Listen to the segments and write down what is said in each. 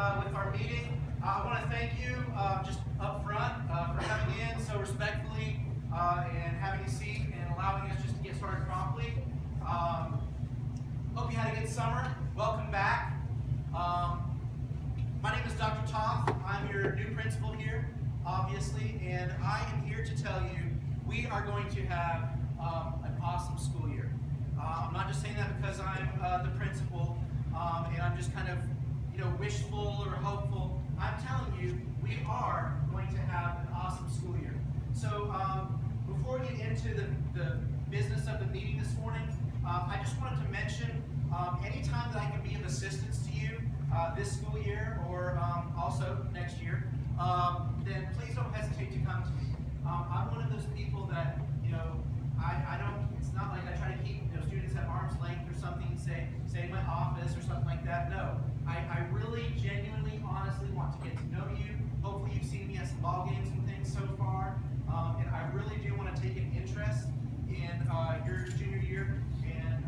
with our meeting. I want to thank you just up front for coming in so respectfully and having a seat and allowing us just to get started promptly. Hope you had a good summer. Welcome back. My name is Dr. Toth. I'm your new principal here, obviously, and I am here to tell you we are going to have an awesome school year. I'm not just saying that because I'm the principal and I'm just kind of wishful or hopeful. I'm telling you, we are going to have an awesome school year. So before we get into the business of the meeting this morning, I just wanted to mention anytime that I can be of assistance to you this school year or also next year, then please don't hesitate to come to me. I'm one of those people that, I don't, it's not like I try to keep students at arm's length or something, say in my office or something like that. No, I really genuinely, honestly want to get to know you. Hopefully you've seen me at some ball games and things so far, and I really do want to take an interest in your junior year and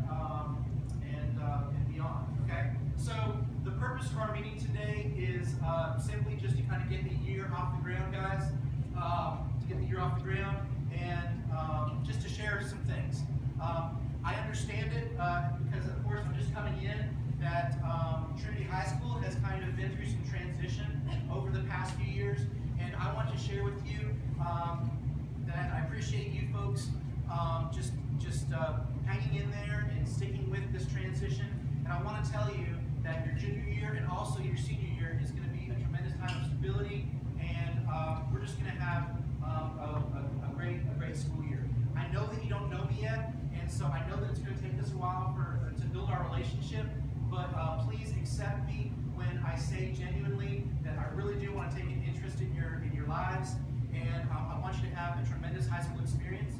beyond. Okay, so the purpose of our meeting today is simply just to kind of get the year off the ground, guys. To get the year off the ground and just to share some things. I understand it because, of course, I'm just coming in that Trinity High School has kind of been through some transition over the past few years, and I want to share with you that I appreciate you folks just hanging in there and sticking with this transition. And I want to tell you that your junior year and also your senior year is going to be a tremendous time of stability, and we're just going to have a great school year. I know that you don't know me yet, and so I know that it's going to take us a while to build our relationship, but please accept me when I say genuinely that I really do want to take an interest in your lives, and I want you to have a tremendous high school experience,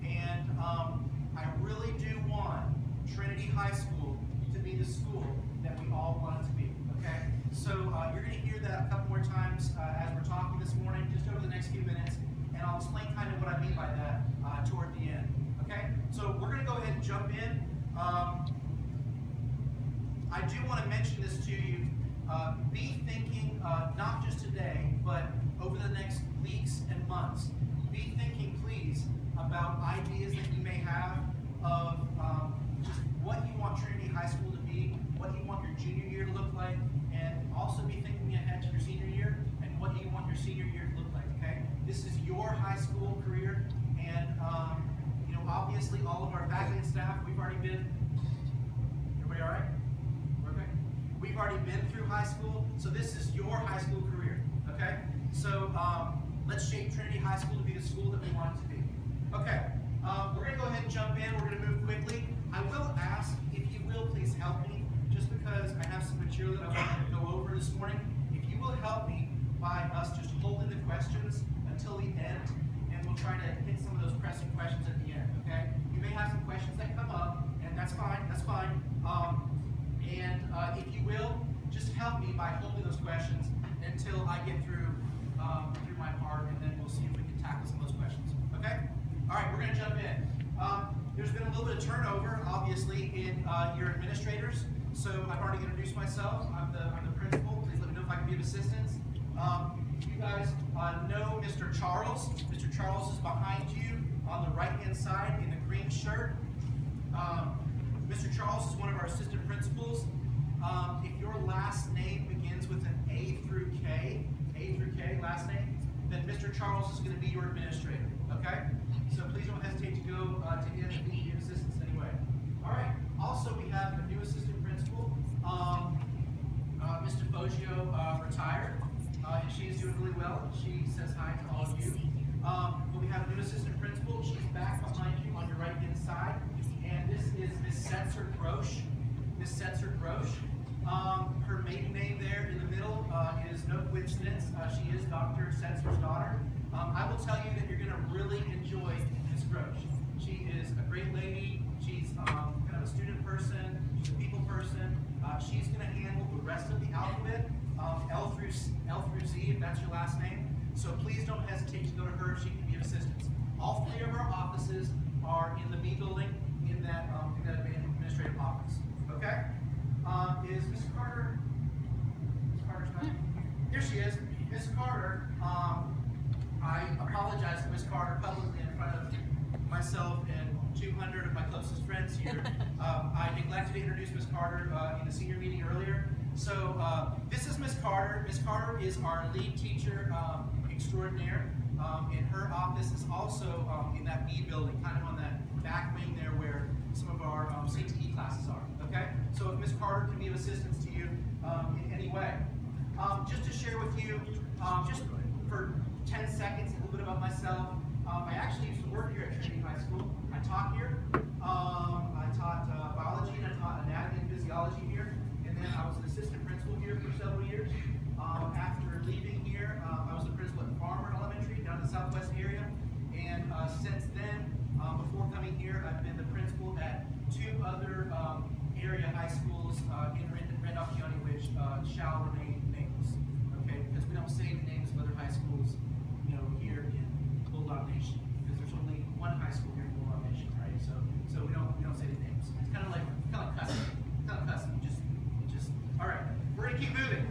and I really do want Trinity High School to be the school that we all want it to be, okay? So you're going to hear that a couple more times as we're talking this morning, just over the next few minutes, and I'll explain kind of what I mean by that toward the end, okay? So we're going to go ahead and jump in. I do want to mention this to you. Be thinking, not just today, but over the next weeks and months, be thinking, please, about ideas that you may have of just what you want Trinity High School to be, what you want your junior year to look like, and also be thinking ahead to your senior year and what you want your senior year to look like, okay? This is your high school career, and obviously all of our faculty and staff, we've already been, everybody all right? Okay? We've already been through high school, so this is your high school career, okay? So let's shape Trinity High School to be the school that we want it to be. Okay, we're going to go ahead and jump in. We're going to move quickly. I will ask, if you will, please help me, just because I have some material that I want to go over this morning. If you will help me by us just holding the questions until the end, and we'll try to hit some of those pressing questions at the end, okay? You may have some questions that come up, and that's fine, that's fine. If you will, just help me by holding those questions until I get through my part, and then we'll see if we can tackle some of those questions, okay? All right, we're going to jump in. There's been a little bit of turnover, obviously, in your administrators. So I've already introduced myself. I'm the principal. Please let me know if I can be of assistance. You guys know Mr. Charles. Mr. Charles is behind you on the right-hand side in the green shirt. Mr. Charles is one of our assistant principals. If your last name begins with an A through K last name, then Mr. Charles is going to be your administrator, okay? So please don't hesitate to go to him if you need assistance anyway. All right, also we have a new assistant principal. Ms. DeFogio retired, and she is doing really well. She says hi to all of you. But we have a new assistant principal. She's back behind you on your right-hand side, and this is Ms. Setzer Grosh. Ms. Setzer Grosh. Her maiden name there in the middle is no coincidence. She is Dr. Setzer's daughter. I will tell you that you're going to really enjoy Ms. Grosh. She is a great lady. She's kind of a student person. She's a people person. She's going to handle the rest of the alphabet, L through Z, if that's your last name. So please don't hesitate to go to her if she can be of assistance. All three of our offices are in the B building in that administrative office. Okay? Is Ms. Carter Carter's not here she is, Miss Carter. I apologize to Miss Carter publicly in front of myself and 200 of my closest friends here. I neglected to introduce Miss Carter in the senior meeting earlier. So this is Miss Carter. Miss Carter is our lead teacher extraordinaire. And her office is also in that B building, kind of on that back wing there where some of our CTE classes are, okay? So if Miss Carter can be of assistance to you in any way. Just to share with you, just for 10 seconds, a little bit about myself. I actually used to work here at Trinity High School. I taught here. I taught biology and I taught anatomy and physiology here. And then I was an assistant principal here for several years. After leaving here, I was the principal at Farmer Elementary down in the southwest area. And since then, before coming here, I've been the principal at two other area high schools in Randolph County, which shall remain nameless. Okay, because we don't say the names of other high schools, you know, here in Bulldog Nation, because there's only one high school here in Bulldog Nation, right? So we don't say the names. It's kind of like custom. You just. All right, we're gonna keep moving.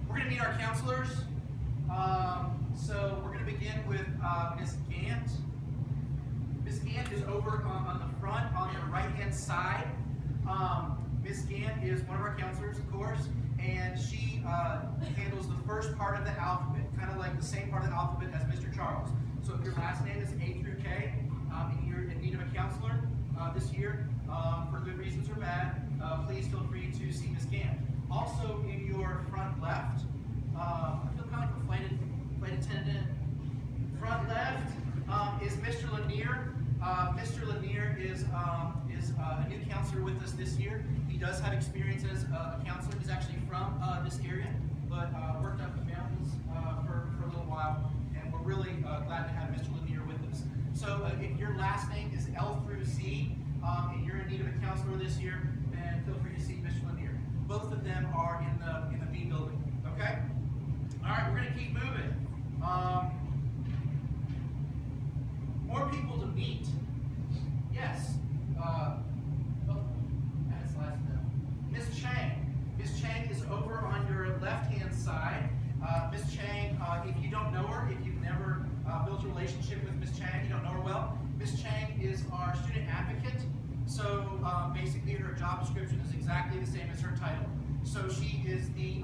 We're gonna meet our counselors. So we're gonna begin with Miss Gant. Miss Gant is over on the front, on the right-hand side. Miss Gant is one of our counselors, of course, and she handles the first part of the alphabet, kind of like the same part of the alphabet as Mr. Charles. So if your last name is A through K, and you're in need of a counselor this year, for good reasons or bad, please feel free to see Miss Gant. Also in your front left, I feel kind of like a flight attendant. Front left is Mr. Lanier. Mr. Lanier is a new counselor with us this year. He does have experience as a counselor. He's actually from this area, but worked up the mountains for a little while, and we're really glad to have Mr. Lanier with us. So if your last name is L through Z, and you're in need of a counselor this year, then feel free to see Mr. Lanier. Both of them are in the B building. Okay. All right, we're going to keep moving. More people to meet. Yes. That's last minute. Miss Chang. Miss Chang is over on your left-hand side. Miss Chang, if you don't know her, if you've never built a relationship with Miss Chang, you don't know her well, Miss Chang is our student advocate. So basically her job description is exactly the same as her title. So she is the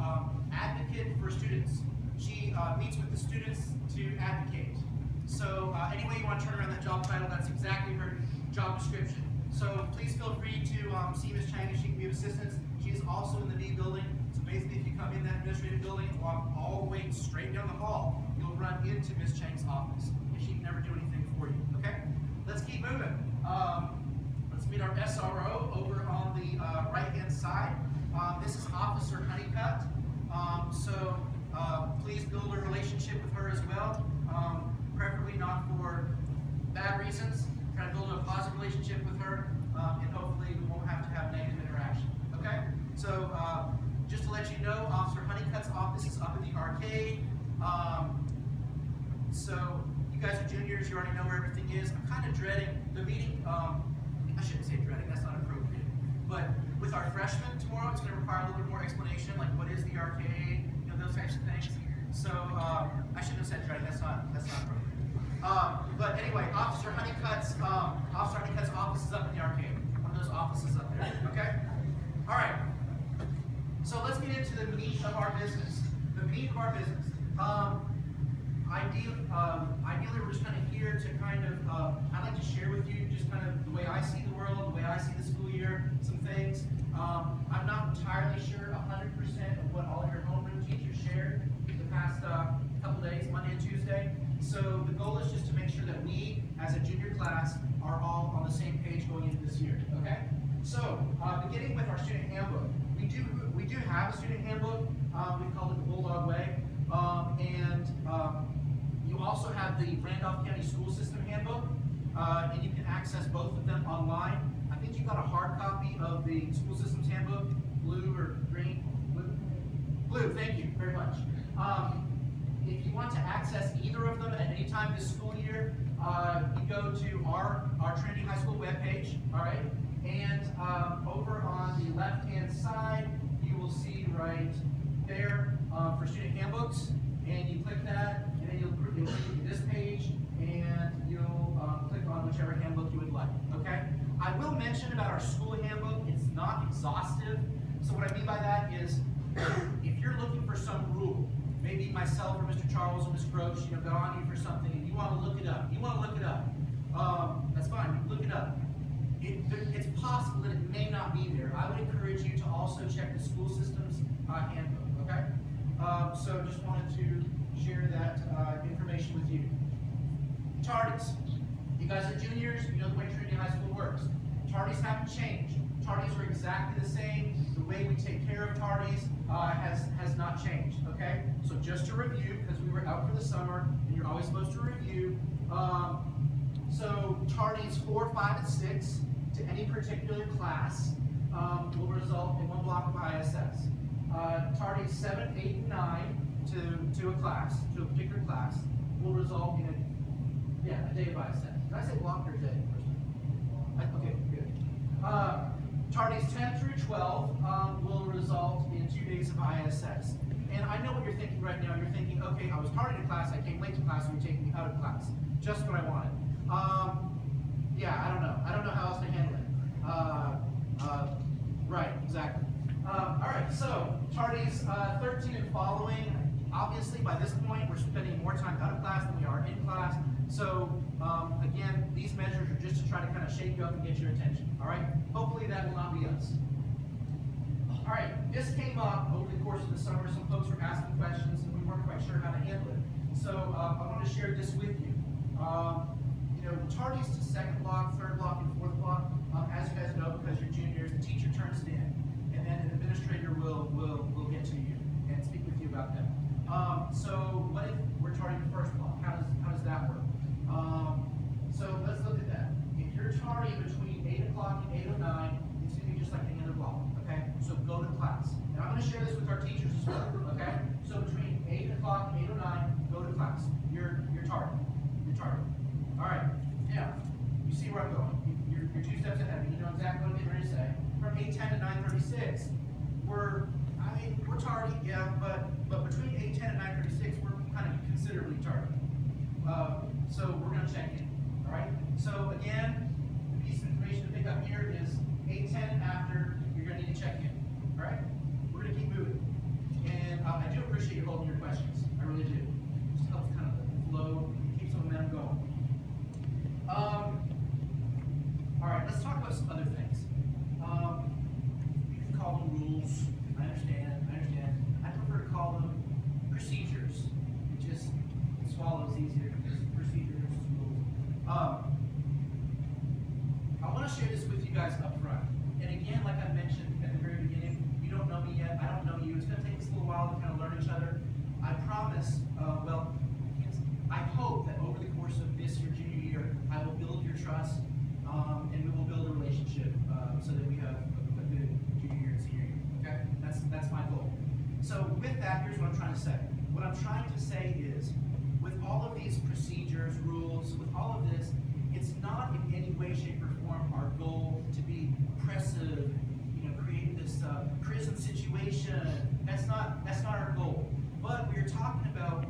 advocate for students. She meets with the students to advocate. So any way you want to turn around that job title, that's exactly her job description. So please feel free to see Ms. Chang if she can be of assistance. She is also in the B building. So basically if you come in that administrative building and walk all the way straight down the hall, you'll run into Ms. Chang's office. And she can never do anything for you, okay? Let's keep moving. Let's meet our SRO over on the right-hand side. This is Officer Honeycutt. Please build a relationship with her as well. Preferably not for bad reasons. Try to build a positive relationship with her, and hopefully we won't have to have negative interaction. Okay? So, just to let you know, Officer Honeycutt's office is up in the arcade. So, you guys are juniors, you already know where everything is. I'm kind of dreading the meeting. I shouldn't say dreading, that's not appropriate. But with our freshmen tomorrow, it's going to require a little bit more explanation, like what is the arcade, you know, those types of things. So, I shouldn't have said dreading, that's not appropriate. But anyway, Officer Honeycutt's office is up in the arcade. One of those offices up there. Okay? Alright. So let's get into the meat of our business. The meat of our business. Ideally we're just kind of here to kind of, I'd like to share with you just kind of the way I see the world, the way I see the school year, some things. I'm not entirely sure 100% of what all your homeroom teachers shared the past couple days, Monday and Tuesday. So the goal is just to make sure that we, as a junior class, are all on the same page going into this year. Okay? So beginning with our student handbook, we do have a student handbook. We call it the Bulldog Way, and you also have the Randolph County School System Handbook, and you can access both of them online. I think you got a hard copy of the School Systems Handbook, blue or green? Blue, thank you very much. If you want to access either of them at any time this school year, you go to our Trinity High School webpage, all right? And over on the left-hand side, you will see right there for student handbooks. And you click that, and then it'll take you to this page, and you'll click on whichever handbook you would like, okay? I will mention about our school handbook, it's not exhaustive. So what I mean by that is, if you're looking for some rule, maybe myself or Mr. Charles or Ms. Gross, got on you for something, and you want to look it up. That's fine, you can look it up. It's possible that it may not be there. I would encourage you to also check the school system's handbook, okay? So just wanted to share that information with you. Tardies. You guys are juniors, you know the way Trinity High School works. Tardies haven't changed. Tardies are exactly the same. The way we take care of tardies has not changed, okay? So just to review, because we were out for the summer, and you're always supposed to review. So tardies 4, 5, and 6 to any particular class will result in one block of ISS. Tardies 7, 8, and 9 to a class, to a particular class, will result in a day of ISS. Did I say block or day? Okay, good. Tardies 10 through 12 will result in 2 days of ISS. And I know what you're thinking right now. You're thinking, okay, I was tardy to class, I came late to class, so you're taking me out of class. Just what I wanted. Yeah, I don't know. I don't know how else to handle it. Right, exactly. All right, so tardies 13 and following, obviously by this point we're spending more time out of class than we are in class. So again, these measures are just to try to kind of shake you up and get your attention. All right, hopefully that will not be us. All right, this came up over the course of the summer. Some folks were asking questions and we weren't quite sure how to handle it. So I want to share this with you. Tardies to second block, third block, and fourth block, as you guys know, because you're juniors, the teacher turns it in, and then an administrator will get to you and speak with you about that. So what if we're tardy the first block? How does that work? So let's look at that. If you're tardy between 8 o'clock and 8:09, it's going to be just like any other block, okay? So go to class. And I'm going to share this with our teachers as well, okay? So between 8 o'clock and 8:09, go to class. You're tardy. You're tardy. All right. Now, you see where I'm going. You're 2 steps ahead. You know exactly what I'm getting ready to say. From 8:10 to 9:36, we're tardy, yeah, but between 8:10 and 9:36, we're kind of considerably tardy. So we're going to check in. All right. So again, the piece of information to pick up here is 8:10 and after. You're going to need to check in. All right. We're going to keep moving, and I do appreciate you holding your questions. I really do. It just helps kind of flow, keeps the momentum going. All right, let's talk about some other things. You can call them rules. I understand. I prefer to call them procedures. It just swallows easier because procedures versus rules. I want to share this with you guys up front. And again, like I mentioned at the very beginning, you don't know me yet. I don't know you. It's going to take us a little while to kind of learn each other. I promise, I hope that over the course of this your junior year, I will build your trust, and we will build a relationship so that we have a good junior year and senior year. Okay, that's my goal. So with that, here's what I'm trying to say. What I'm trying to say is, with all of these procedures, rules, with all of this, it's not in any way, shape, or form our goal to be oppressive, create this prison situation. That's not our goal. But we're talking about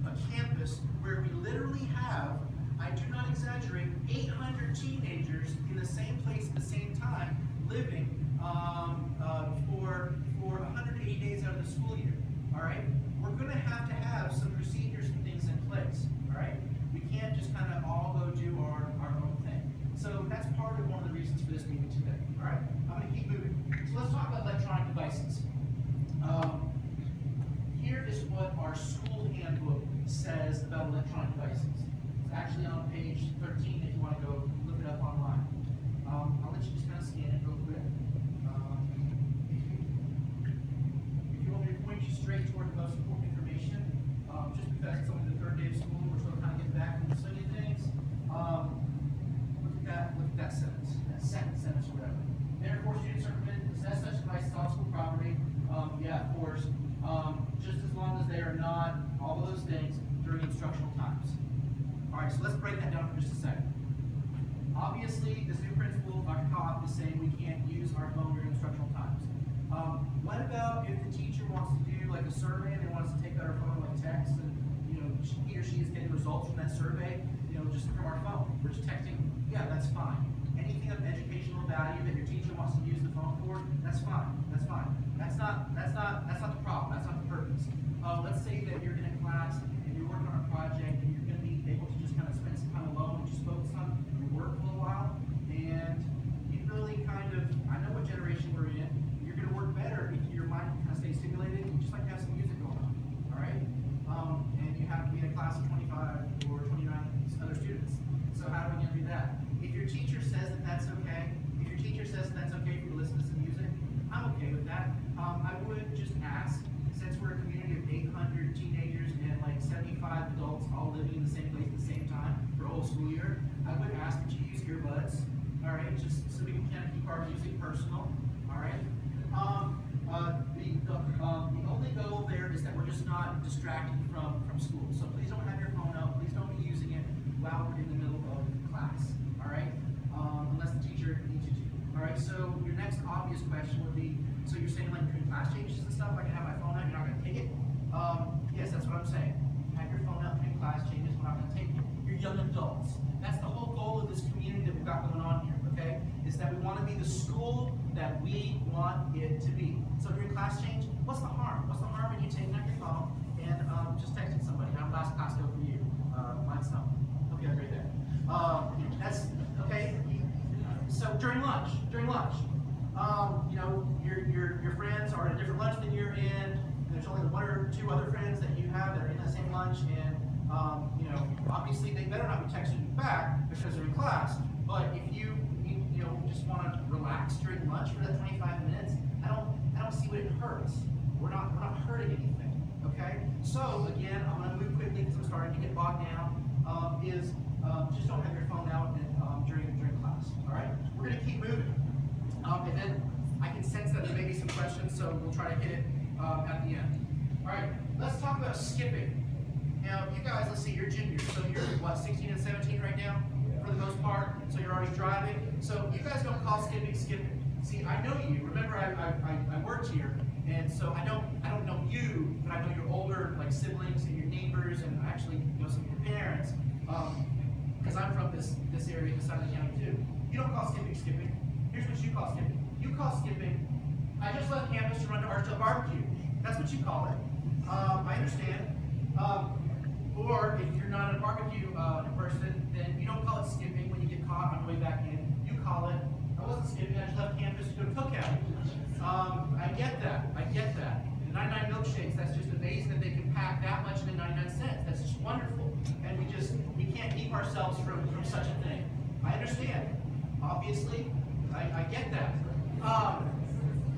a campus where we literally have, I do not exaggerate, 800 teenagers in the same place at the same time living for 180 days out of the school year. All right, we're going to have some procedures and things in place. All right, we can't just kind of all go do our own thing. So that's part of one of the reasons for this meeting today. All right, I'm going to keep moving. So let's talk about electronic devices. Here is what our school handbook says about electronic devices. It's actually on page 13 if you want to go look it up online. I'll let you just kind of scan it real quick. If you want me to point you straight toward the most important information, just because it's only the third day of school, we're still kind of getting back into the swing of things. Look at that sentence, that second sentence or whatever. Therefore, students are permitted to possess such devices on school property. Yeah, of course. Just as long as they are not all of those things during instructional times. All right, so let's break that down for just a second. Obviously, this new principal, Dr. Kopp, is saying we can't use our phone during instructional times. What about if the teacher wants to do like a survey and they want us to take out our phone like text and he or she is getting results from that survey, just from our phone. We're just texting. Yeah, that's fine. Anything of educational value that your teacher wants to use the phone for, that's fine. That's fine. That's not the problem. That's not the purpose. Let's say that you're in a class and you're working on a project and you're going to be able to just kind of spend some time alone and just focus on your work for a while, and you really I know what generation we're in. You're going to work better if your mind can kind of stay stimulated. You just like to have some music going on. All right. And you have to be in a class of 25 or 29 other students. So how are we going to do that? If your teacher says that that's okay, for you to listen to some music, I'm okay with that. I would just ask, since we're a community of 800 teenagers and like 75 adults all living in the same place at the same time for a whole school year, I would ask that you use earbuds, all right, just so we can kind of keep our music personal, all right? The only goal there is that we're just not distracted from school. So please don't have your phone out. Please don't be using it while we're in the middle of class, all right? Unless the teacher needs you to. All right, so your next obvious question would be, so you're saying like during class changes and stuff, like I have my phone out, you're not going to take it? Yes, that's what I'm saying. Have your phone out during class changes, we're not going to take it. You're young adults. That's the whole goal of this community that we've got going on here, okay? Is that we want to be the school that we want it to be. So during class change, what's the harm? What's the harm in you taking out your phone and just texting somebody? How last class go for you? Mine's not. Hope you have a great day. That's okay. So during lunch, your friends are in a different lunch than you're in. There's only one or two other friends that you have that are in the same lunch, and obviously they better not be texting you back because they're in class. But if you just want to relax during lunch for that 25 minutes, I don't see what it hurts. We're not hurting anything. Okay. So again, I'm going to move quickly because I'm starting to get bogged down. Just don't have your phone out during class. All right. We're going to keep moving, and then I can sense that there may be some questions, so we'll try to hit it at the end. All right. Let's talk about skipping. Now, you guys, let's see, you're juniors, so you're what, 16 and 17 right now, for the most part. So you're already driving. So you guys don't call skipping. See, I know you. Remember, I worked here, and so I don't know you, but I know your older like siblings and your neighbors, and actually some of your parents. Because I'm from this area, this side of the county too. You don't call skipping. Here's what you call skipping. You call skipping, I just left campus to run to Archdale Barbecue. That's what you call it. I understand. Or if you're not a barbecue person, then you don't call it skipping when you get caught on the way back in. You call it, I wasn't skipping, I just left campus to go to cookout. I get that. The 99 milkshakes, that's just amazing that they can pack that much into 99 cents. That's just wonderful. And we can't keep ourselves from such a thing. I understand. Obviously, I get that.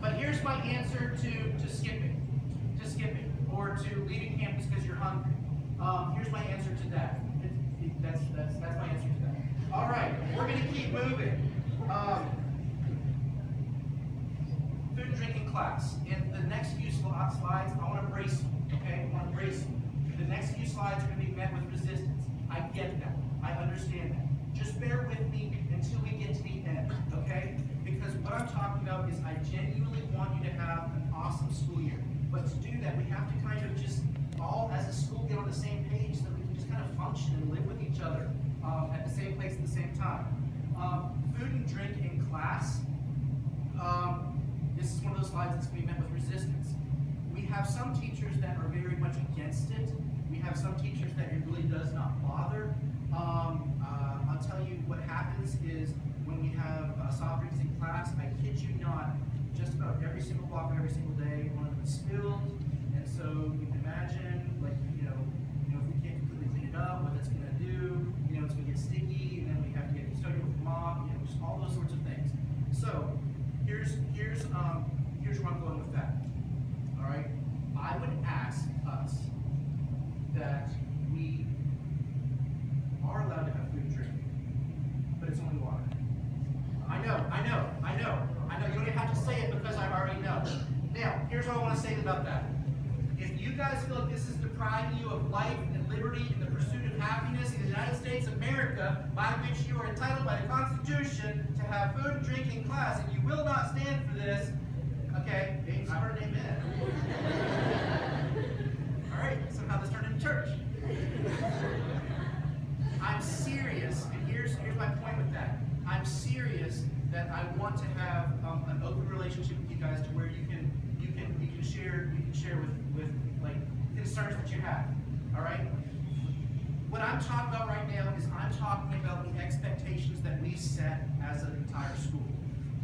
But here's my answer to skipping. Or to leaving campus because you're hungry. Here's my answer to that. That's my answer to that. All right, we're going to keep moving. Food and drinking class. In the next few slides, I want to brace you. Okay, I want to brace you. The next few slides are going to be met with resistance. I get that. I understand that. Just bear with me until we get to the end. Okay? Because what I'm talking about is I genuinely want you to have an awesome school year. But to do that, we have to kind of just all, as a school, get on the same page so that we can just kind of function and live with each other at the same place at the same time. Food and drink in class. This is one of those slides that's going to be met with resistance. We have some teachers that are very much against it. We have some teachers that it really does not bother. I'll tell you what happens is when we have soft drinks in class, I kid you not, just about every single block of every single day, one of them is spilled. And so you can imagine, like, if we can't completely clean it up, what that's going to do, it's going to get sticky, and then we have to get custodial with the mop, just all those sorts of things. So here's where I'm going with that. All right, I would ask us that we are allowed to have food and drink, but it's only water. I know. You don't even have to say it because I already know. Now, here's what I want to say about that. If you guys feel like this is depriving you of life and liberty and the pursuit of happiness in the United States of America, by which you are entitled by the Constitution to have food and drink in class, and you will not stand for this, okay, I heard an amen. All right, somehow this turned into church. I'm serious, and here's my point with that. I'm serious that I want to have an open relationship with you guys to where you can share with like concerns that you have. All right. What I'm talking about right now is I'm talking about the expectations that we set as an entire school.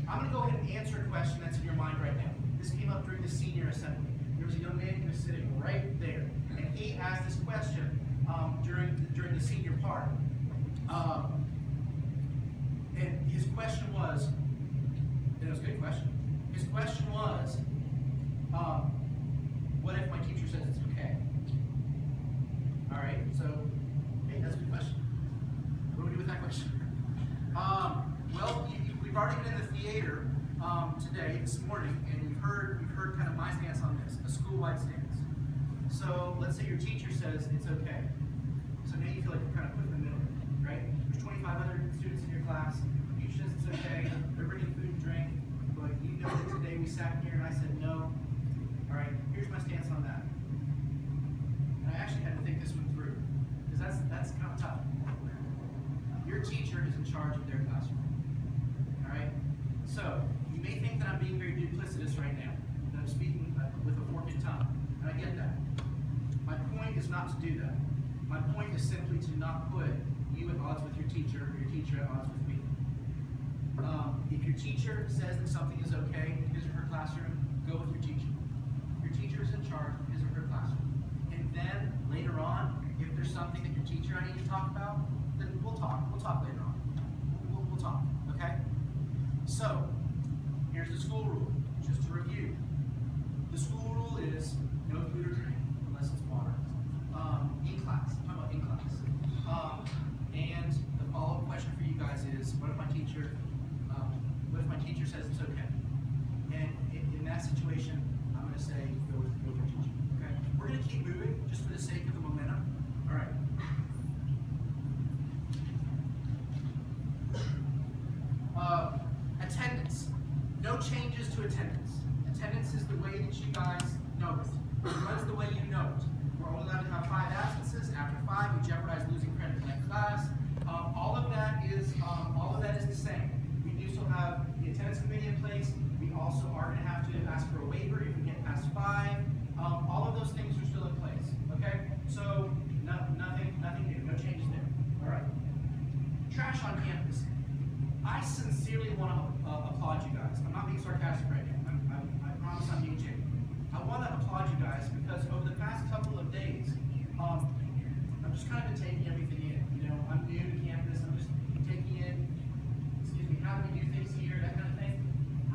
I'm going to go ahead and answer a question that's in your mind right now. This came up during the senior assembly. There was a young man who was sitting right there, and he asked this question during the senior part. And his question was, and it was a good question. His question was, what if my teacher says it's okay? All right, so, hey, that's a good question. What do we do with that question? Well, we've already been in the theater today, this morning, and we've heard kind of my stance on this, a school-wide stance. So let's say your teacher says it's okay. So now you feel like you're kind of put in the middle, right? There's 2,500 students in your class. The teacher says it's okay. They're bringing food and drink. But you know that today we sat here and I said no. All right, here's my stance on that. And I actually had to think this one through, because that's kind of tough. Your teacher is in charge of their classroom. All right? So, you may think that I'm being very duplicitous right now, that I'm speaking with a forked tongue, and I get that. My point is not to do that. My point is simply to not put you at odds with your teacher or your teacher at odds with me. If your teacher says that something is okay in his or her classroom, go with your teacher. Your teacher is in charge of his or her classroom. And then, later on, if there's something that your teacher I need to talk about, then we'll talk. We'll talk later on. We'll talk, okay? So, here's the school rule, just to review. The school rule is no food or drink unless it's water. In class, I'm talking about in class. And the follow-up question for you guys is, what if my teacher says it's okay? And in that situation, I'm going to say go with your teacher. Okay? We're going to keep moving just for the sake of the momentum. All right. Attendance. No changes to attendance. Attendance is the way that you guys know it. It runs the way you know it. We're only allowed to have 5 absences. After 5, we jeopardize losing credit in that class. All of that is the same. We do still have the attendance committee in place. We also are going to have to ask for a waiver if we get past 5. All of those things are still in place. Okay? So nothing new. No changes there. All right. Trash on campus. I sincerely want to applaud you guys. I'm not being sarcastic right now. I promise I'm being genuine. I want to applaud you guys because over the past couple of days, I'm just kind of taking everything in. You know, I'm new to campus. I'm just taking in, how do we do things here, that kind of thing.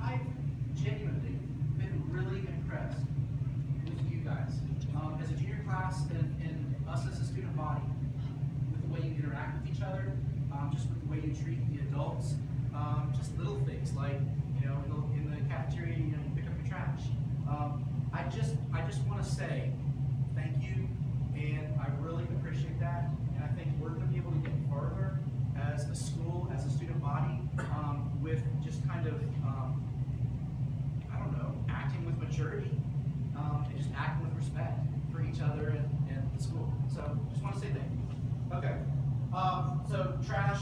I've genuinely been really impressed with you guys as a junior class and us as a student body, with the way you interact with each other, just with the way you treat the adults, just little things like, you know, in the cafeteria, you know, you pick up your trash. I just want to say thank you, and I really appreciate that, and I think we're going to be able to get further as a school, as a student body, with just kind of, I don't know, acting with maturity, and just acting with respect for each other and the school. So, just want to say thank you. Okay. So trash,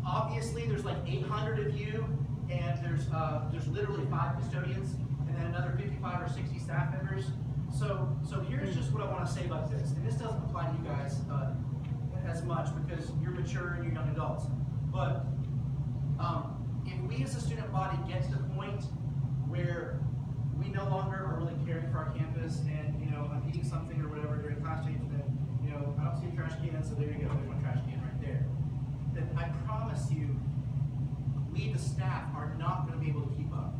obviously there's like 800 of you, and there's literally 5 custodians, and then another 55 or 60 staff members. So here's just what I want to say about this, and this doesn't apply to you guys as much because you're mature and you're young adults. But if we as a student body get to the point where we no longer are really caring for our campus, and you know, I'm eating something or whatever during class change, then you know, I don't see a trash can, so there you go, there's my trash can right there. Then I promise you, we the staff are not going to be able to keep up.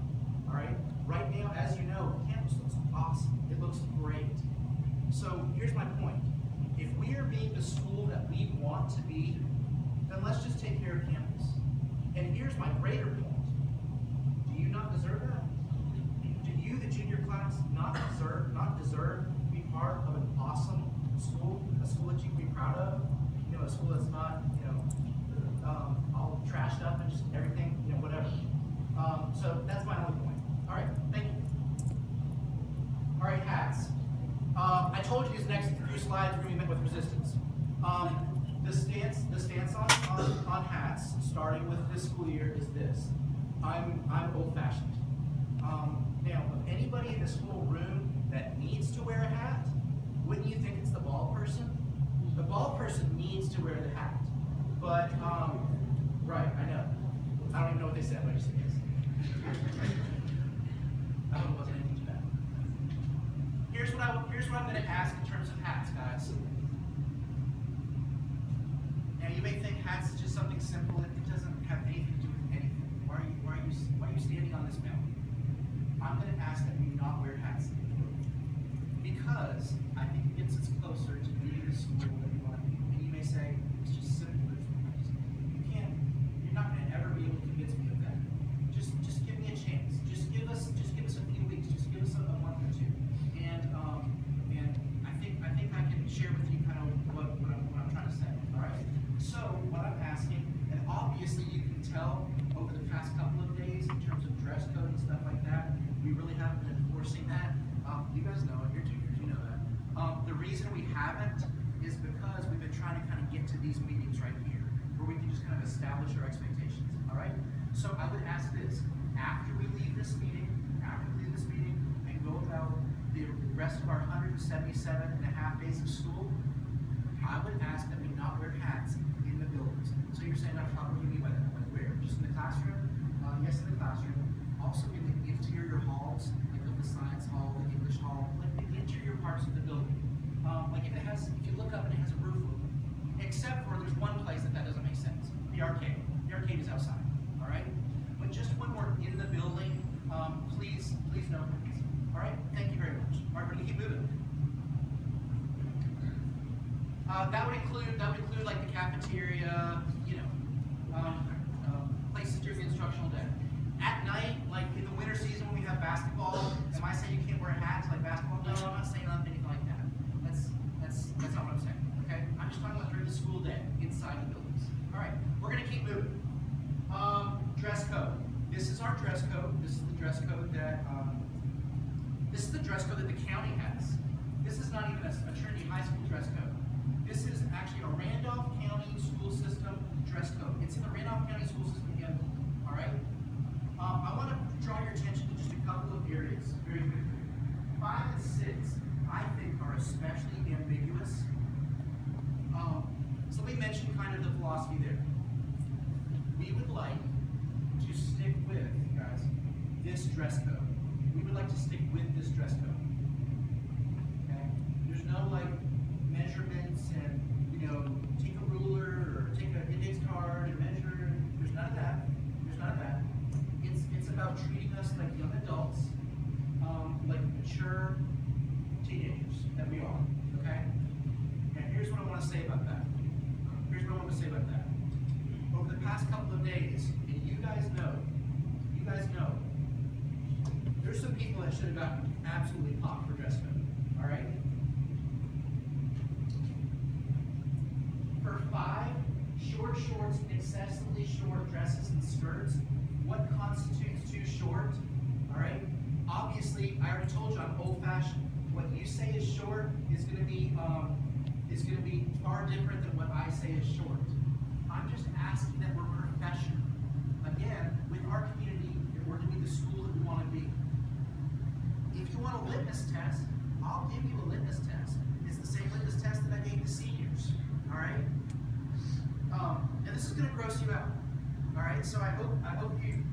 All right? Right now, as you know, campus looks awesome. It looks great. So here's my point. If we are being the school that we want to be, then let's just take care of campus. And here's my greater point. Do you not deserve that? Do you, the junior class, not deserve to be part of an awesome school, a school that you can be proud of, a school that's not, all trashed up and just everything, whatever. So that's my only point. All right, thank you. All right, hats. I told you these next few slides were going to be met with resistance. The stance on hats, starting with this school year, is this. I'm old-fashioned. Now, of anybody in this whole room that needs to wear a hat, wouldn't you think it's the bald person? The bald person needs to wear the hat. But, right, I know. I don't even know what they said, but I just said yes. I hope it wasn't anything too bad. Here's what I'm going to ask in terms of hats, guys. Now, you may think hats is just something simple. It doesn't have anything to do with anything. Why are you standing on this mountain? I'm going to ask that we not wear hats in the building, because I think it gets us closer to being the school that we want to be. And you may say, it's just simple. You're not going to ever be able to convince me of that. Just give me a chance. Just give us a few weeks. Just give us a month or two. And I think I can share with you kind of what I'm trying to say. All right. So what I'm asking, and obviously you can tell over the past couple of days in terms of dress code and stuff like that, we really haven't been enforcing that. You guys know it. You're juniors. You know that. The reason we haven't is because we've been trying to kind of get to these meetings right here, where we can just kind of establish our expectations. All right. So I would ask this: after we leave this meeting, and go about the rest of our 177 and a half days of school, I would ask that we not wear hats in the buildings. So you're saying, Dr. Todd, what do you mean by that? Like where? Just in the classroom? Yes, in the classroom. Also in the interior halls, like of the science hall, the English hall, like the interior parts of the building. Like if you look up and it has a roof over it, except for there's one place that doesn't make sense. The arcade. The arcade is outside. All right. But just when we're in the building, please no hats. All right. Thank you very much. All right, we're gonna keep moving. That would include like the cafeteria, places during the instructional day. At night, like in the winter season when we have basketball, am I saying you can't wear hats like basketball? No, I'm not saying anything like that. That's not what I'm saying. Okay? I'm just talking about during the school day, inside the buildings. All right, we're gonna keep moving. Dress code. This is our dress code. This is the dress code that the county has. This is not even a Trinity High School dress code. This is actually a Randolph County school system dress code. It's in the Randolph County school system handbook. All right. I want to draw your attention to just a couple of areas very quickly. 5 and 6, I think, are especially ambiguous. So let me mention kind of the philosophy there. We would like to stick with, guys, this dress code. We would like to stick with this dress code. Okay? There's no like measurements and take a ruler or take an index card and measure. There's none of that. It's about treating us like young adults, like mature teenagers that we are. Okay? And here's what I want to say about that. Over the past couple of days, and you guys know, there's some people that should have gotten absolutely popped for dress code. All right? For 5, short shorts, excessively short dresses and skirts. What constitutes too short? All right. Obviously, I already told you I'm old-fashioned. What you say is short is going to be far different than what I say is short. I'm just asking that we're professional. Again, with our community, if we're to be the school that we want to be. If you want a litmus test, I'll give you a litmus test. It's the same litmus test that I gave the seniors. All right. And this is going to gross you out. All right. So I hope you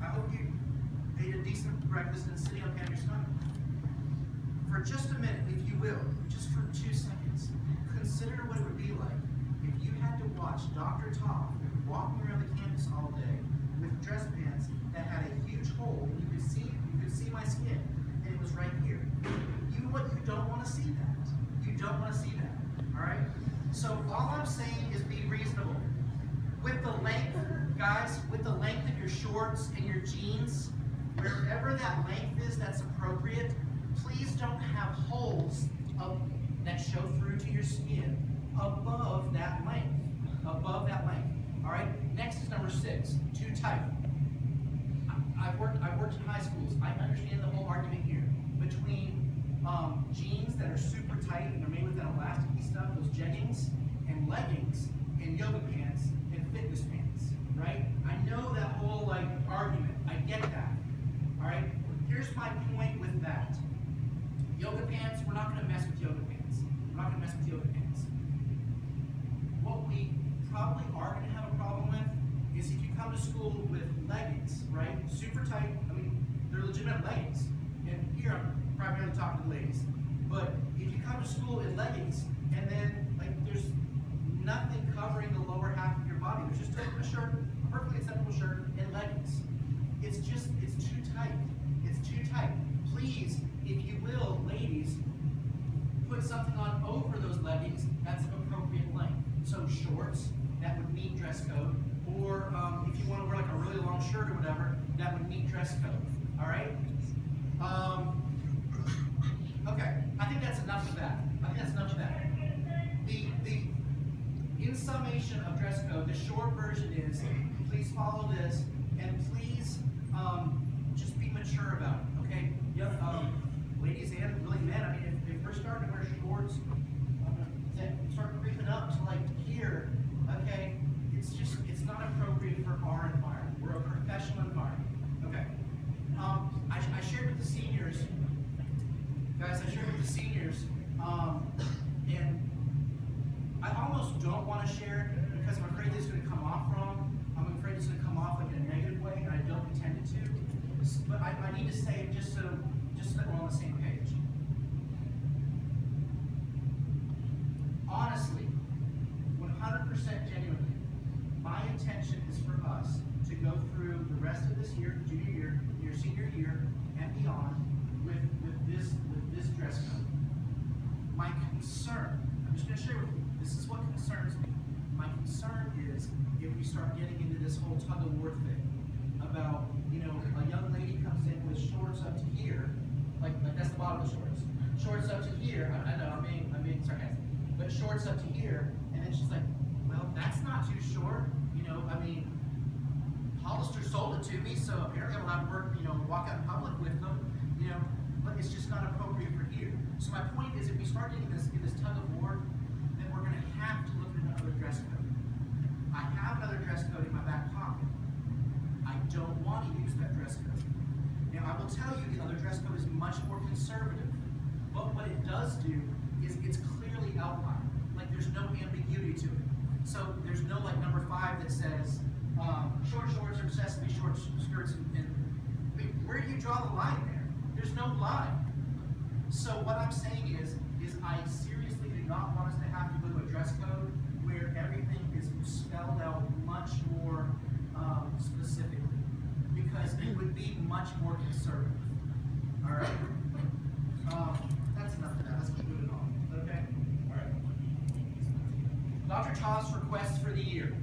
ate a decent breakfast and sitting okay on your stomach. For just a minute, if you will, just for 2 seconds, consider what it would be like if you had to watch Dr. Todd walking around the campus all day with dress pants that had a huge hole, and you could see my skin, and it was right here. You don't want to see that. You don't want to see that. All right. So all I'm saying is be reasonable. With the length, guys, with the length of your shorts and your jeans, wherever that length is that's appropriate, please don't have holes that show through to your skin above that length. Above that length. All right. Next is number 6. Too tight. I've worked in high schools. I understand the whole argument here between jeans that are super tight and are made with that elasticy stuff, those jeggings, and leggings, and yoga pants, and fitness pants. Right? I know that whole argument. I get that. All right. Here's my point with that. Yoga pants. We're not going to mess with yoga pants. We're not going to mess with yoga pants. What we probably are going to have a problem with is if you come to school with leggings, right? Super tight. I mean, they're legitimate leggings. And here I'm primarily talking to ladies. But if you come to school in leggings and then there's nothing covering the lower half of your body, there's just a shirt, a perfectly acceptable shirt and leggings. It's too tight. It's too tight. Please, if you will, ladies, put something on over those leggings that's of appropriate length. So shorts that would meet dress code, or if you want to wear a really long shirt or whatever, that would meet dress code. All right. Okay. I think that's enough of that. In summation of dress code, the short version is: please follow this, and please just be mature about it. Okay. Yep. Ladies and really men. I mean, if we're starting to wear shorts that start creeping up to here, okay, it's not appropriate for our environment. We're a professional environment. Okay. I shared with the seniors, guys. And I almost don't want to share it because I'm afraid this is going to come off wrong. I'm afraid it's going to come off in a negative way, and I don't intend it to. But I need to say it just so that we're on the same page. Honestly, 100% genuinely, my intention is for us to go through the rest of this year, junior year, your senior year, and beyond with this dress code. My concern, I'm just going to share with you, this is what concerns me. My concern is if we start getting into this whole tug of war thing about, a young lady comes in with shorts up to here, like that's the bottom of the shorts. Shorts up to here, I know, I'm being sarcastic, but shorts up to here, and then she's like, well, that's not too short. Hollister sold it to me, so apparently I'm allowed to work, walk out in public with them, but it's just not appropriate for here. So my point is, if we start getting in this tug of war, then we're going to have to look at another dress code. I have another dress code in my back pocket. I don't want to use that dress code. Now, I will tell you the other dress code is much more conservative, but what it does do is it's clearly outlined. There's no ambiguity to it. So there's no number 5 that says short shorts or sesame short skirts. Where do you draw the line there? There's no line. So what I'm saying is I seriously do not want us to have to go to a dress code where everything is spelled out much more specifically, because it would be much more conservative. All right. That's enough of that. Let's keep moving on. Okay. All right. Dr. Toss requests for the year.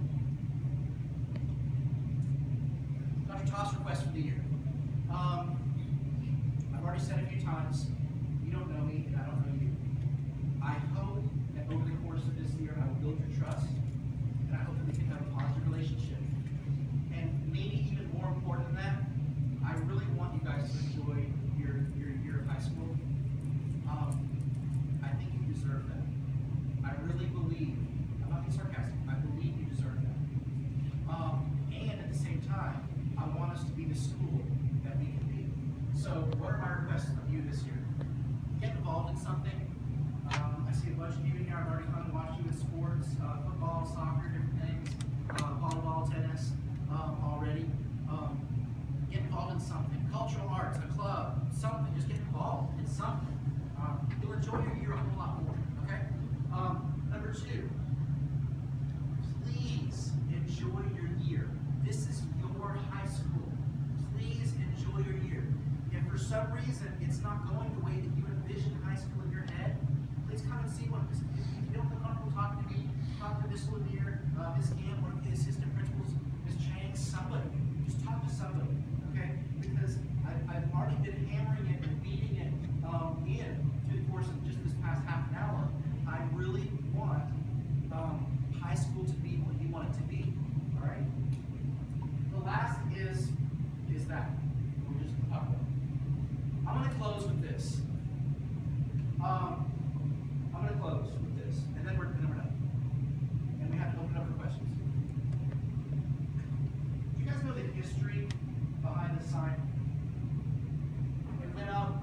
Dr. Toss requests for the year. I've already said a few times, you don't know me and I don't know you. I hope that over the course of this year I will build your trust, and I hope that we can have a positive relationship. And maybe even more important than that, I really want you guys to enjoy your year of high school. I think you deserve that. I really believe, I'm not being sarcastic, I believe you deserve that. And at the same time, I want us to be the school that we can be. So what are my requests of you this year? Get involved in something. I see a bunch of you in here. I've already come and watched you in sports, football, soccer, different things, volleyball, tennis already. Get involved in something. Cultural arts, a club, something. Just get involved in something. You'll enjoy your year a whole lot more, okay? Number 2, please enjoy your year. This is your high school. Please enjoy your year. If for some reason it's not going the way that you envision high school in your head, please come and see one. If you don't feel comfortable talking to me, talk to Miss Lanier, Miss Camp, one of the assistant principals, Miss Chang, somebody. Just talk to somebody, okay? Because I've already been hammering it and beating it want it to be. All right. The last is that. We're just talking about. I'm going to close with this. And then we're done. And we have to open it up for questions. Do you guys know the history behind the sign? It went up.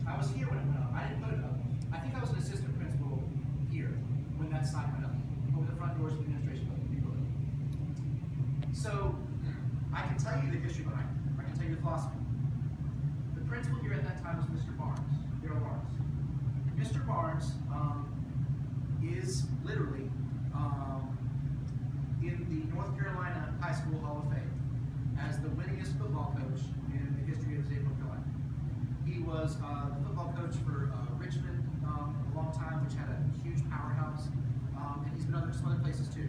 I was here when it went up. I didn't put it up. I think I was an assistant principal here when that sign went up over the front doors of the administration building. So I can tell you the history behind it. I can tell you the philosophy. The principal here at that time was Mr. Barnes, Darrell Barnes. Mr. Barnes is literally in the North Carolina High School Hall of Fame as the winningest football coach in the history of the state of North Carolina. He was the football coach for Richmond a long time, which had a huge powerhouse, and he's been some other places too.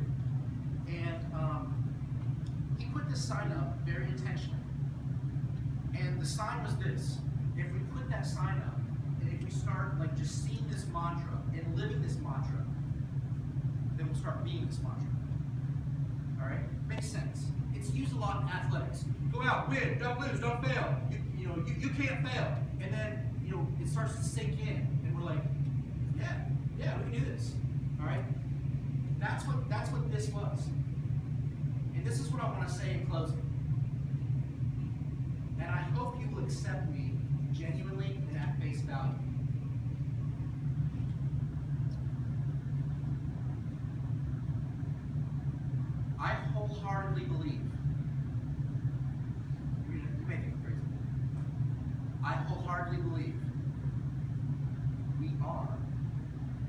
And he put this sign up very intentionally. And the sign was this: if we put that sign up, and if we start like just seeing this mantra and living this mantra, then we'll start being this mantra. All right, makes sense. It's used a lot in athletics. Go out, win, don't lose, don't fail. You can't fail. And then it starts to sink in, and we're like, yeah, we can do this. All right, that's what this was. And this is what I want to say in closing. And I hope you will accept me genuinely and at face value. I wholeheartedly believe, you may think I'm crazy, I wholeheartedly believe we are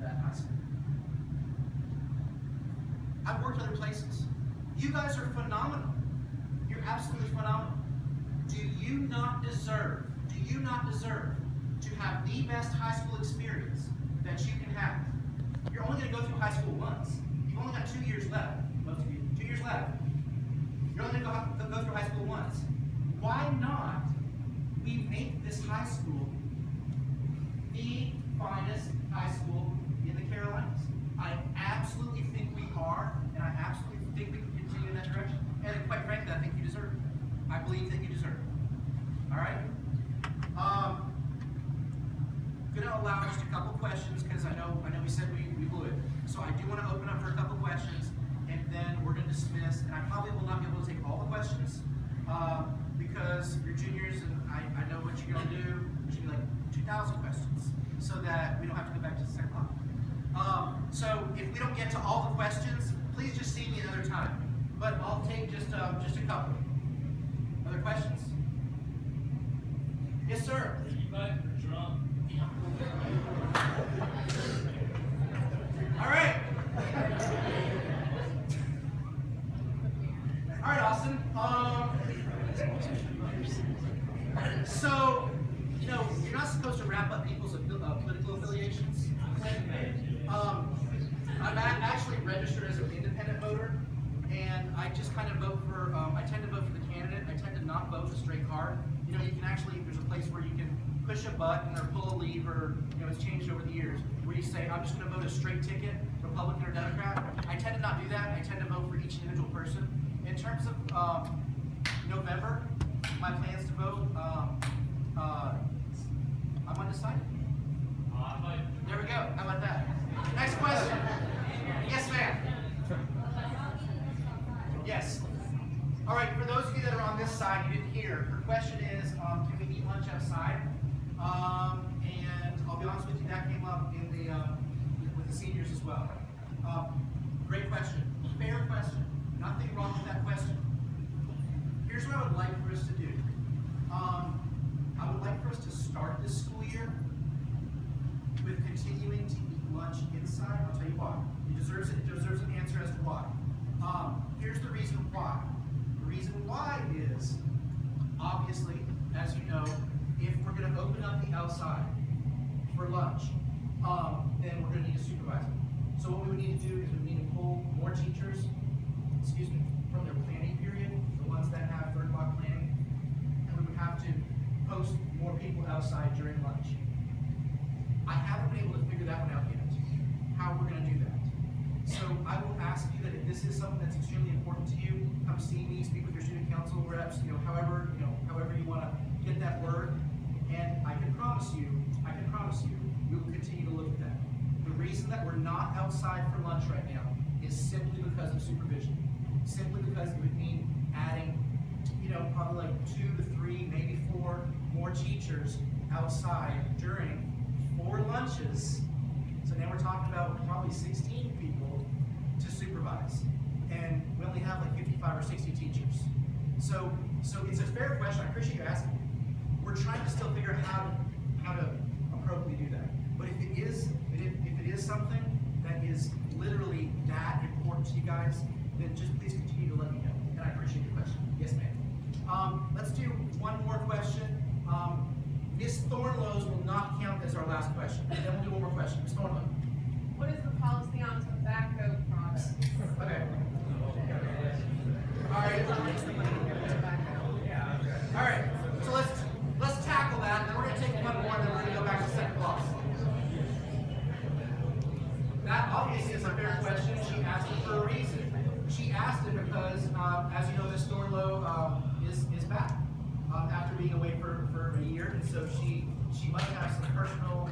that high school. I've worked other places. You guys are phenomenal. You're absolutely phenomenal. Do you not deserve to have the best high school experience that you can have? You're only going to go through high school once. You've only got 2 years left. Most of you, 2 years left. You're only going to go through high school once. Why not we make this high school the finest high school in the Carolinas? I absolutely think we are, and I absolutely think we can continue in that direction. And quite frankly, I think you deserve it. I believe that you deserve it. All right? Going to allow just a couple questions because I know we said we would. So I do want to open up for a couple questions, and then we're going to dismiss. And I probably will not be able to take all the questions because you're juniors, and I know what you're going to do. There should be like 2,000 questions so that we don't have to go back to the second block. So if we don't get to all the questions, please just see me another time. But I'll take just a couple. Other questions? Yes, sir. Are you back for drunk? All right. All right, Austin. So, you're not supposed to wrap up people's political affiliations. I'm actually registered as an independent voter, and I just kind of vote for, I tend to vote for the candidate. I tend to not vote a straight card. You can actually, there's a place where you can push a button or pull a lever, it's changed over the years, where you say, I'm just going to vote a straight ticket, Republican or Democrat. I tend to not do that. I tend to vote for each individual person. In terms of November, my plans to vote, I'm undecided. There we go. How about that? Next question. Yes, ma'am. Yes. All right, for those of you that are on this side, you didn't hear. Her question is, can we eat lunch outside? And I'll be honest with you, that came up in the with the seniors as well. Great question. Fair question. Nothing wrong with that question. Here's what I would like for us to do. I would like for us to start this school year with continuing to eat lunch inside. I'll tell you why. It deserves an answer as to why. Here's the reason why. The reason why is, obviously, as you know, if we're going to open up the outside for lunch, then we're going to need a supervisor. So what we would need to do is we need to pull more teachers, from their planning period, the ones that have third block planning, and we would have to post more people outside during lunch. I haven't been able to figure that one out yet, how we're going to do that. So I will ask you that if this is something that's extremely important to you, come see me, speak with your student council reps, however you want to get that word. And I can promise you, we will continue to look at that. The reason that we're not outside for lunch right now is simply because of supervision. Simply because it would mean adding, probably like 2 to 3, maybe 4 more teachers outside during 4 lunches. So now we're talking about probably 16 people to supervise. And we only have like 55 or 60 teachers. So it's a fair question. I appreciate you asking. We're trying to still figure out how to appropriately do that. But if it is something that is literally that important to you guys, then just please continue to let me know. And I appreciate your question. Yes, ma'am. Let's do one more question. Miss Thornlow's will not count as our last question. And then we'll do one more question. Miss Thornlow. What is the policy on tobacco products? Okay. All right. All right. So let's tackle that. Then we're going to take one more, and then we're going to go back to second clause. That obviously is a fair question. She asked it for a reason. She asked it because, as you know, Miss Thornlow is back after being away for a year, and so she might have some personal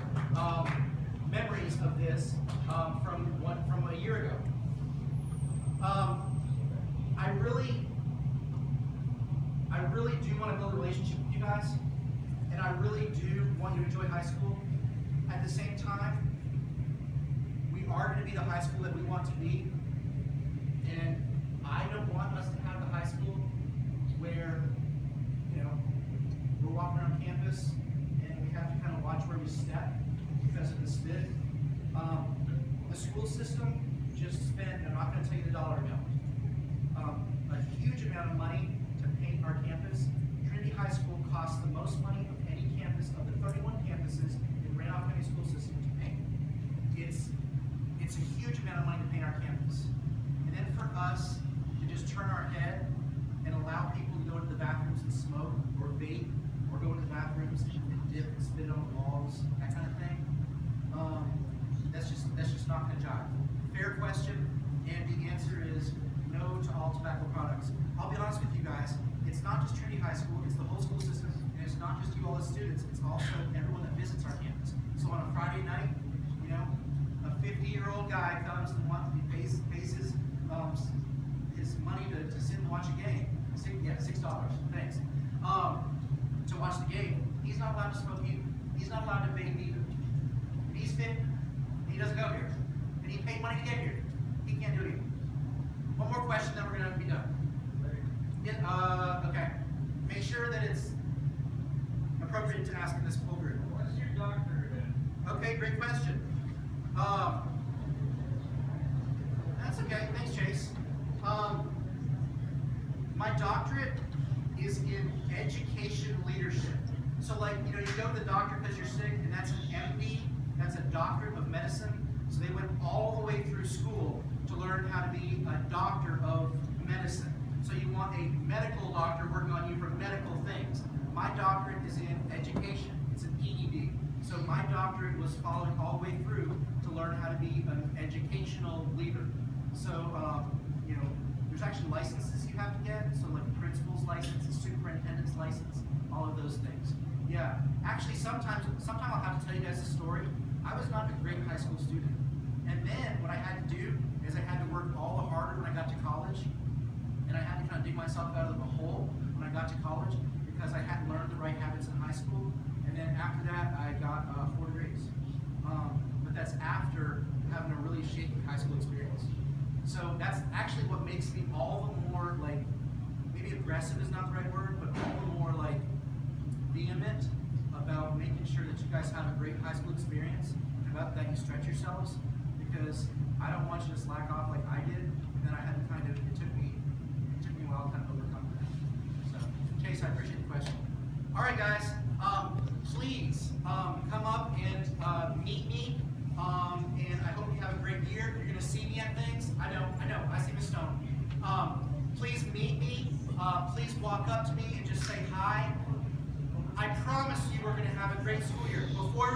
memories of this from a year ago. I really do want to build a relationship with you guys, and I really do want you to enjoy high school. At the same time, we are going to be the high school that we want to be, and I don't want us to have the high school where, we're walking around campus and we have to kind of watch where we step because of the spit. The school system just spent, I'm not going to tell you the dollar amount, a huge amount of money to paint our campus. Trinity High School costs the most money of any campus of the 31 campuses in Randolph County School System to paint. It's a huge amount of money to paint our campus. And then for us to just turn our head and allow people to go to the bathrooms and smoke or vape, or go to the bathrooms and dip and spit on the walls, that kind of thing, that's just not going to jive. Fair question, and the answer is no to all tobacco products. I'll be honest with you guys, it's not just Trinity High School, it's the whole school system, and it's not just you all as students, it's also everyone that visits our campus. So on a Friday night, a 50-year-old guy comes and pays his money to sit and watch a game. $6, thanks. To watch the game. He's not allowed to smoke either. He's not allowed to vape either. And he's 50, and he doesn't go here. And he paid money to get here. He can't do it either. One more question, then we're going to be done. Okay. Make sure that it's appropriate to ask in this full group. What's your doctorate in? Okay, great question. That's okay. Thanks, Chase. My doctorate is in education leadership. So you go to the doctor because you're sick, and that's an MD, that's a doctorate of medicine. So they went all the way through school to learn how to be a doctor of medicine. So you want a medical doctor working on you for medical things. My doctorate is in education. It's an EED. So my doctorate was following all the way through to learn how to be an educational leader. So, there's actually licenses you have to get. So like principal's license, superintendent's license, all of those things. Yeah, actually sometime I'll have to tell you guys a story. I was not a great high school student. And then what I had to do is I had to work all the harder when I got to college. And I had to kind of dig myself out of the hole when I got to college because I hadn't learned the right habits in high school. And then after that, I got 4 degrees. But that's after having a really shaky high school experience. So that's actually what makes me all the more maybe aggressive is not the right word, but all the more vehement about making sure that you guys have a great high school experience, and about that you stretch yourselves, because I don't want you to slack off like I did, and then I had to it took me a while to kind of overcome that. So, Chase, I appreciate the question. All right, guys, please come up and meet me. And I hope you have a great year. You're going to see me at things. I know. I see Miss Stone. Please meet me. Please walk up to me and just say hi. I promise you we're going to have a great school year. Before